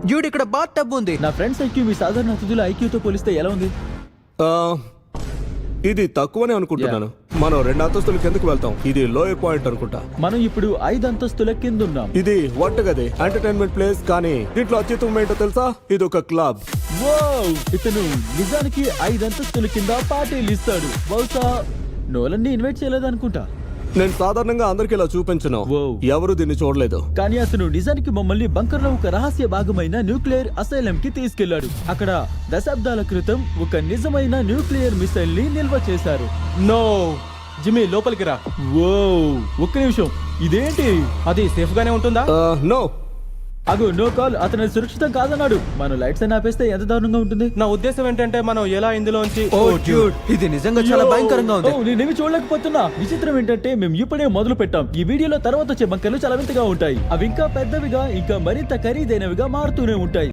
Dude ఇక్కడ bath tub ఉంది. నా ఫ్రెండ్స్ ఐక్యూ మీ సాధారణ అతిథుల ఐక్యూతో పోలిస్తే ఎలా ఉంది? ఆ, ఇది తక్కువనే అనుకుంటున్నాను. మనం 2 అంతస్తుల కిందకు వెళ్తాం. ఇది లోయర్ పాయింట్ అనుకుంటా. మనం ఇప్పుడు 5 అంతస్తుల కింద ఉన్నాం. ఇది వంటగది, ఎంటర్టైన్మెంట్ ప్లేస్. కానీ దీంట్లో అత్యుత్తమం ఏంటో తెలుసా? ఇది ఒక క్లబ్. ఇతను నిజానికి 5 అంతస్తుల కింద పార్టీలు ఇస్తాడు. బహుశా నోలన్ని ఇన్వైట్ చేయలేదనుకుంటా. నేను సాధారణంగా అందరికి ఇలా చూపించను. Wow. ఎవరు దీన్ని చూడలేదు. కానీ అతను నిజానికి మమ్మల్ని బంకర్ లో ఒక రహస్య భాగమైన న్యూక్లియర్ అసైలం కి తీసుకెళ్లాడు. అక్కడ దశాబ్దాల క్రితం ఒక నిజమైన న్యూక్లియర్ మిసైల్ ని నిల్వ చేశారు. నో జిమ్మీ, లోపలికి రా. ఒక్క నిమిషం, ఇదేంటి? అది సేఫ్ గానే ఉంటుందా? నో, అగో నో కాల్. అతను సురక్షితం కాదన్నాడు. మనం లైట్స్ అని ఆపేస్తే ఎంత దారుణంగా ఉంటుంది? నా ఉద్దేశం ఏంటంటే మనం ఎలా ఇందులోంచి ఓ డ్యూడ్, ఇది నిజంగా చాలా భయంకరంగా ఉంది. నేనేమి చూడలేకపోతున్నా. విచిత్రం ఏంటంటే మేము ఇప్పుడే మొదలు పెట్టాం. ఈ వీడియోలో తర్వాత వచ్చే బంకర్లు చాలా వింతగా ఉంటాయి. అవి ఇంకా పెద్దవిగా, ఇంకా మరింత ఖరీదైనవిగా మారుతూనే ఉంటాయి.